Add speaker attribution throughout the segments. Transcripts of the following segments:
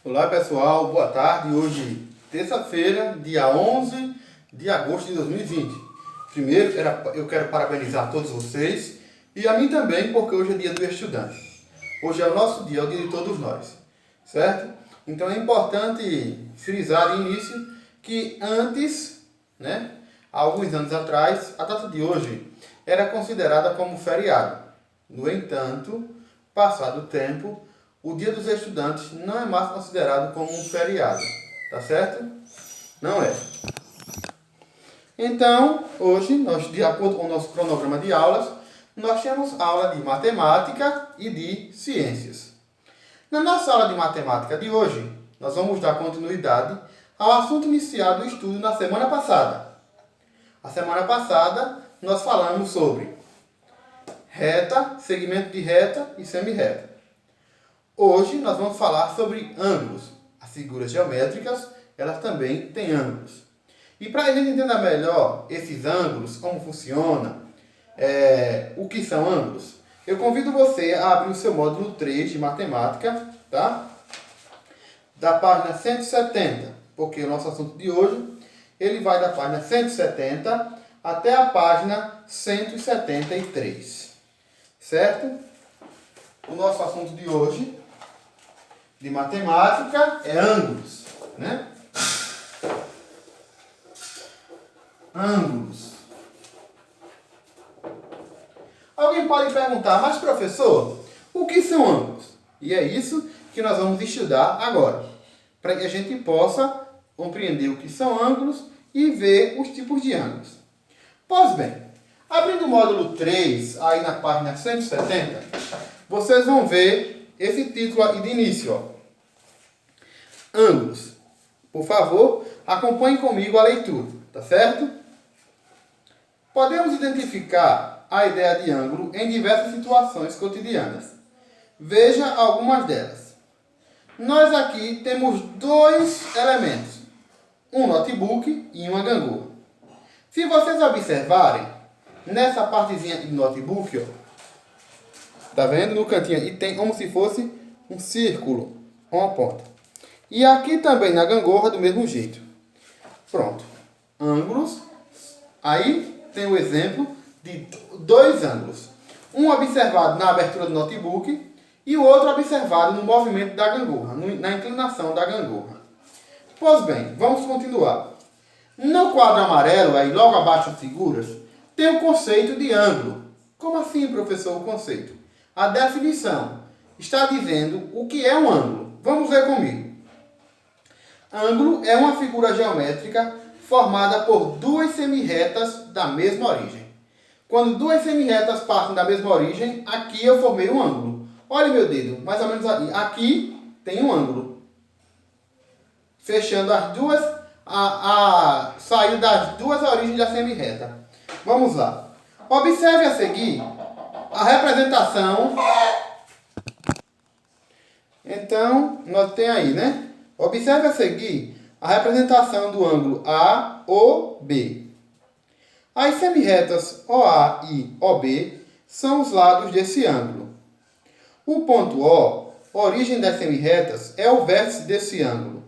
Speaker 1: Olá pessoal, boa tarde. Hoje, terça-feira, dia 11 de agosto de 2020. Primeiro, eu quero parabenizar a todos vocês e a mim também, porque hoje é dia do estudante. Hoje é o nosso dia, é o dia de todos nós, certo? Então é importante frisar de início que antes, há alguns anos atrás, a data de hoje era considerada como feriado. No entanto, passado o tempo, o Dia dos Estudantes não é mais considerado como um feriado, tá certo? Não é. Então, hoje, nós, de acordo com o nosso cronograma de aulas, nós temos aula de matemática e de ciências. Na nossa aula de matemática de hoje, nós vamos dar continuidade ao assunto iniciado do estudo na semana passada. A semana passada, nós falamos sobre reta, segmento de reta e semirreta. Hoje nós vamos falar sobre ângulos. As figuras geométricas, elas também têm ângulos. E para a gente entender melhor esses ângulos, como funciona, o que são ângulos, eu convido você a abrir o seu módulo 3 de matemática, tá? Da página 170, porque o nosso assunto de hoje, ele vai da página 170 até a página 173, certo? O nosso assunto de hoje de matemática é ângulos, né? Ângulos. Alguém pode perguntar, mas professor, o que são ângulos? E é isso que nós vamos estudar agora, para que a gente possa compreender o que são ângulos e ver os tipos de ângulos. Pois bem, abrindo o módulo 3, aí na página 170, vocês vão ver esse título aí de início, ó. Ângulos. Por favor, acompanhe comigo a leitura, tá certo? Podemos identificar a ideia de ângulo em diversas situações cotidianas. Veja algumas delas. Nós aqui temos dois elementos, um notebook e uma gangorra. Se vocês observarem, nessa partezinha do notebook, ó, tá vendo? No cantinho, e tem como se fosse um círculo com uma ponta. E aqui também na gangorra do mesmo jeito. Pronto. Ângulos. Aí tem o exemplo de dois ângulos. Um observado na abertura do notebook e o outro observado no movimento da gangorra, na inclinação da gangorra. Pois bem, vamos continuar. No quadro amarelo, aí logo abaixo das figuras, tem o conceito de ângulo. Como assim, professor, o conceito? A definição está dizendo o que é um ângulo. Vamos ver comigo. Ângulo é uma figura geométrica formada por duas semirretas da mesma origem. Quando duas semirretas partem da mesma origem, aqui eu formei um ângulo. Olha meu dedo, mais ou menos aqui. Aqui tem um ângulo. Fechando as duas, saiu das duas origens da semirreta. Vamos lá. Observe a seguir a representação. Então, nós temos aí, né? Observe a seguir a representação do ângulo AOB. As semirretas OA e OB são os lados desse ângulo. O ponto O, origem das semirretas, é o vértice desse ângulo.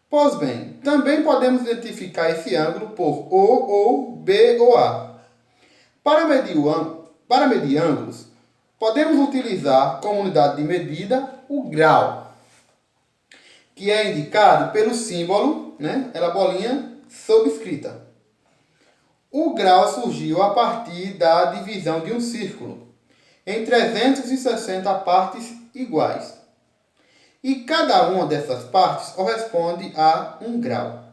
Speaker 1: Pois bem, também podemos identificar esse ângulo por O ou B ou A. Para medir ângulos, podemos utilizar como unidade de medida o grau, que é indicado pelo símbolo, aquela bolinha subscrita. O grau surgiu a partir da divisão de um círculo em 360 partes iguais. E cada uma dessas partes corresponde a um grau.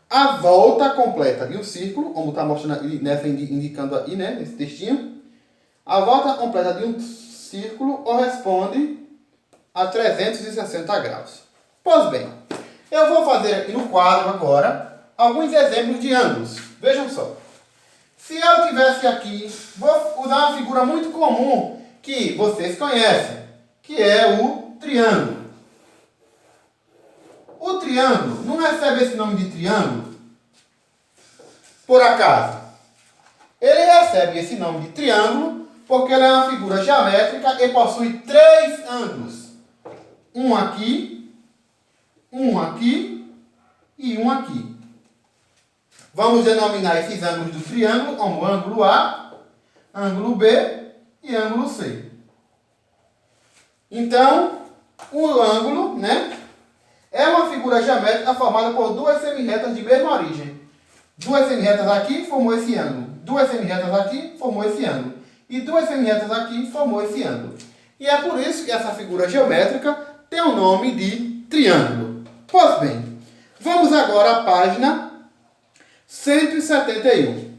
Speaker 1: A volta completa de um círculo, como está mostrando indicando aí, nesse textinho, a volta completa de um círculo corresponde a 360 graus. Pois bem, eu vou fazer aqui no quadro agora alguns exemplos de ângulos. Vejam só. Se eu tivesse aqui, vou usar uma figura muito comum que vocês conhecem, que é o triângulo. O triângulo não recebe esse nome de triângulo por acaso. Ele recebe esse nome de triângulo porque ele é uma figura geométrica e possui três ângulos. Um aqui, um aqui e um aqui. Vamos denominar esses ângulos do triângulo como ângulo A, ângulo B e ângulo C. Então, o ângulo, né, é uma figura geométrica formada por duas semirretas de mesma origem. Duas semirretas aqui formou esse ângulo. Duas semirretas aqui formou esse ângulo. E duas semirretas aqui formou esse ângulo. E é por isso que essa figura geométrica tem o nome de triângulo. Pois bem, vamos agora à página 171.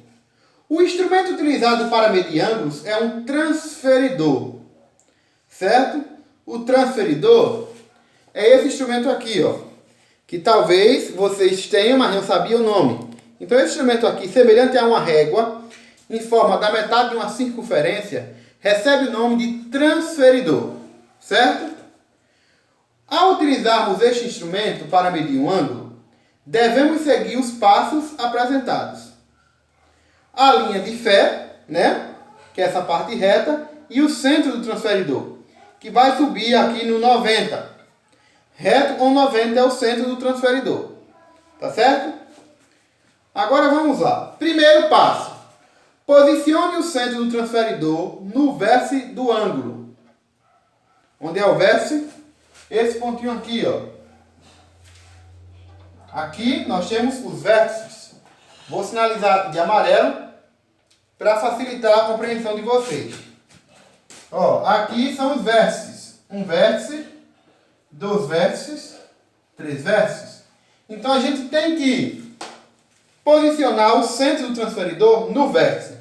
Speaker 1: O instrumento utilizado para medir ângulos é um transferidor, certo? O transferidor é esse instrumento aqui, ó, que talvez vocês tenham, mas não sabiam o nome. Então, esse instrumento aqui, semelhante a uma régua, em forma da metade de uma circunferência, recebe o nome de transferidor, certo? Ao utilizarmos este instrumento para medir um ângulo, devemos seguir os passos apresentados. A linha de fé, né, que é essa parte reta, e o centro do transferidor, que vai subir aqui no 90. Reto com 90 é o centro do transferidor. Tá certo? Agora vamos lá. Primeiro passo. Posicione o centro do transferidor no vértice do ângulo. Onde é o vértice? Esse pontinho aqui, ó. Aqui nós temos os vértices. Vou sinalizar de amarelo para facilitar a compreensão de vocês. Ó, aqui são os vértices. Um vértice, dois vértices, três vértices. Então a gente tem que posicionar o centro do transferidor no vértice.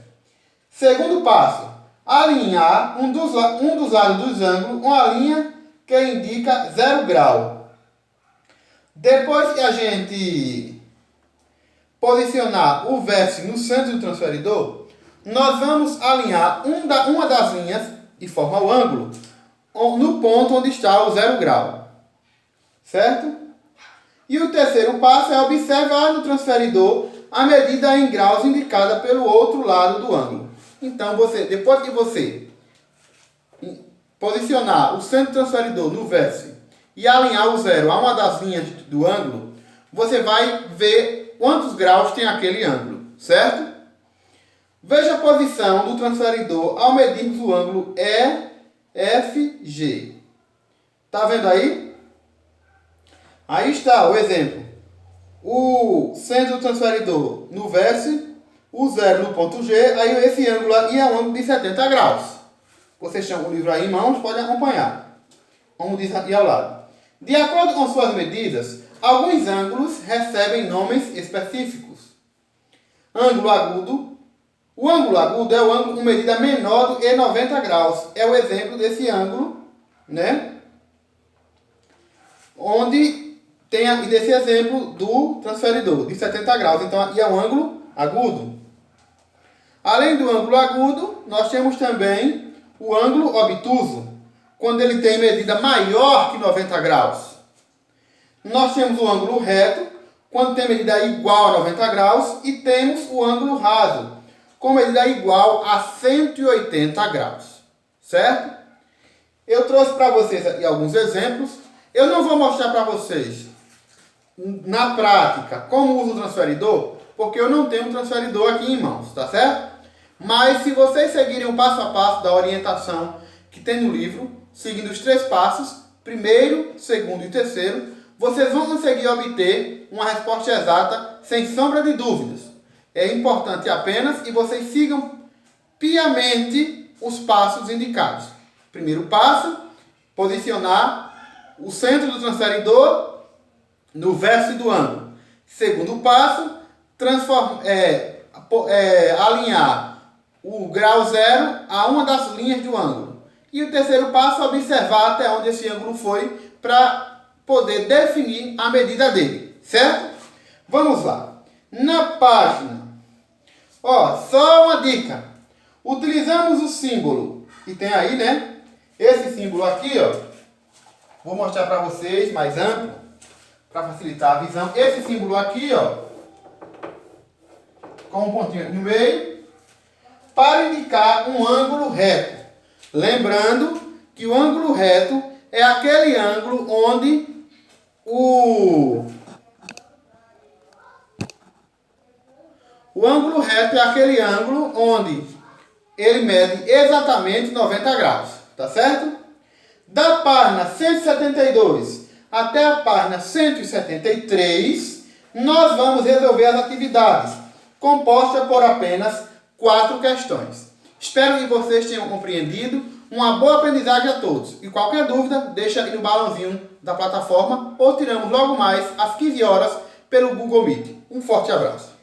Speaker 1: Segundo passo, alinhar um dos lados dos ângulos com a linha que indica 0 grau. Depois que a gente posicionar o vértice no centro do transferidor, nós vamos alinhar uma das linhas de forma ao ângulo no ponto onde está o 0 grau. Certo? E o terceiro passo é observar no transferidor a medida em graus indicada pelo outro lado do ângulo. Então, depois que você posicionar o centro do transferidor no vértice e alinhar o 0 a uma das linhas do ângulo, você vai ver quantos graus tem aquele ângulo, certo? Veja a posição do transferidor ao medirmos o ângulo EFG. Tá vendo aí? Aí está o exemplo. O centro do transferidor no vértice, o 0 no ponto G, aí esse ângulo aqui é um ângulo de 70 graus. Vocês têm o livro aí em mãos, podem acompanhar. Como diz aqui ao lado. De acordo com suas medidas, alguns ângulos recebem nomes específicos. Ângulo agudo. O ângulo agudo é o ângulo com medida menor do que 90 graus. É o exemplo desse ângulo, né? Onde tem desse exemplo do transferidor, de 70 graus. Então, aqui é um ângulo agudo. Além do ângulo agudo, nós temos também o ângulo obtuso, quando ele tem medida maior que 90 graus. Nós temos o ângulo reto, quando tem medida igual a 90 graus. E temos o ângulo raso, com medida igual a 180 graus. Certo? Eu trouxe para vocês aqui alguns exemplos. Eu não vou mostrar para vocês, na prática, como usa o transferidor, porque eu não tenho um transferidor aqui em mãos, tá certo? Mas se vocês seguirem o passo a passo da orientação que tem no livro, seguindo os 3 passos, primeiro, segundo e terceiro, vocês vão conseguir obter uma resposta exata sem sombra de dúvidas. É importante apenas que vocês sigam piamente os passos indicados. Primeiro passo, posicionar o centro do transferidor no vértice do ângulo. Segundo passo, alinhar o grau 0 a uma das linhas do ângulo. E o terceiro passo, observar até onde esse ângulo foi para poder definir a medida dele. Certo? Vamos lá. Na página, ó, só uma dica. Utilizamos o símbolo, que tem aí, né? Esse símbolo aqui, ó. Vou mostrar para vocês mais amplo, para facilitar a visão. Esse símbolo aqui, ó, com um pontinho no meio, para indicar um ângulo reto. Lembrando que o ângulo reto é aquele ângulo onde O ângulo reto é aquele ângulo onde ele mede exatamente 90 graus, tá certo? Da página 172 até a página 173, nós vamos resolver as atividades, compostas por apenas 4 questões. Espero que vocês tenham compreendido. Uma boa aprendizagem a todos. E qualquer dúvida, deixa aí no balãozinho da plataforma ou tiramos logo mais às 15 horas pelo Google Meet. Um forte abraço.